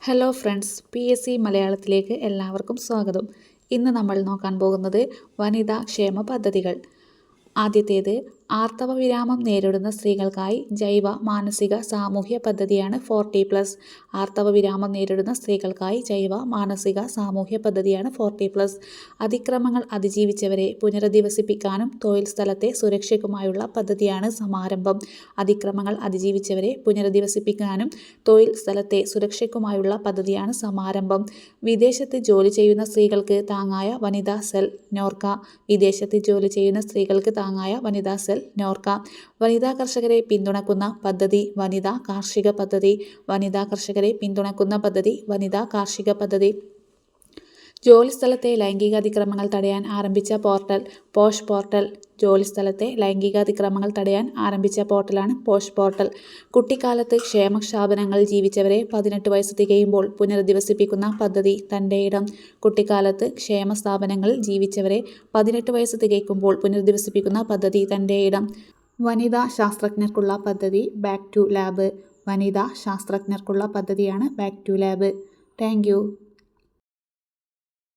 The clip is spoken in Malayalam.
ഹലോ ഫ്രണ്ട്സ്, PSC മലയാളത്തിലേക്ക് എല്ലാവർക്കും സ്വാഗതം. ഇന്ന് നമ്മൾ നോക്കാൻ പോകുന്നത് വനിതാ ക്ഷേമ പദ്ധതികൾ. ആദ്യത്തേത് ആർത്തവ വിരാമം നേരിടുന്ന സ്ത്രീകൾക്കായി ജൈവ മാനസിക സാമൂഹ്യ പദ്ധതിയാണ് 40+. ആർത്തവ വിരാമം നേരിടുന്ന സ്ത്രീകൾക്കായി ജൈവ മാനസിക സാമൂഹ്യ പദ്ധതിയാണ് 40+. അതിക്രമങ്ങൾ അതിജീവിച്ചവരെ പുനരധിവസിപ്പിക്കാനും തൊഴിൽ സ്ഥലത്തെ സുരക്ഷയ്ക്കുമായുള്ള പദ്ധതിയാണ് സമാരംഭം. അതിക്രമങ്ങൾ അതിജീവിച്ചവരെ പുനരധിവസിപ്പിക്കാനും തൊഴിൽ സ്ഥലത്തെ സുരക്ഷയ്ക്കുമായുള്ള പദ്ധതിയാണ് സമാരംഭം. വിദേശത്ത് ജോലി ചെയ്യുന്ന സ്ത്രീകൾക്ക് താങ്ങായ വനിതാ സെൽ നോർക്ക. വിദേശത്ത് ജോലി ചെയ്യുന്ന സ്ത്രീകൾക്ക് താങ്ങായ വനിതാ സെൽ നോർക്ക. വനിതാ കർഷകരെ പിന്തുണക്കുന്ന പദ്ധതി വനിതാ കാർഷിക പദ്ധതി. വനിതാ കർഷകരെ പിന്തുണക്കുന്ന പദ്ധതി വനിതാ കാർഷിക പദ്ധതി. ജോലിസ്ഥലത്തെ ലൈംഗികാതിക്രമങ്ങൾ തടയാൻ ആരംഭിച്ച പോർട്ടൽ പോഷ് പോർട്ടൽ. ജോലിസ്ഥലത്തെ ലൈംഗികാതിക്രമങ്ങൾ തടയാൻ ആരംഭിച്ച പോർട്ടലാണ് പോഷ് പോർട്ടൽ. കുട്ടിക്കാലത്ത് ക്ഷേമ സ്ഥാപനങ്ങളിൽ ജീവിച്ചവരെ 18 വയസ്സ് തികയുമ്പോൾ പുനരധിവസിപ്പിക്കുന്ന പദ്ധതി തൻ്റെ ഇടം. കുട്ടിക്കാലത്ത് ക്ഷേമ സ്ഥാപനങ്ങളിൽ ജീവിച്ചവരെ 18 വയസ്സ് തികയ്ക്കുമ്പോൾ പുനരധിവസിപ്പിക്കുന്ന പദ്ധതി തൻ്റെ ഇടം. വനിതാ ശാസ്ത്രജ്ഞർക്കുള്ള പദ്ധതി ബാക്ക് ടു ലാബ്. വനിതാ ശാസ്ത്രജ്ഞർക്കുള്ള പദ്ധതിയാണ് back to lab. Thank U.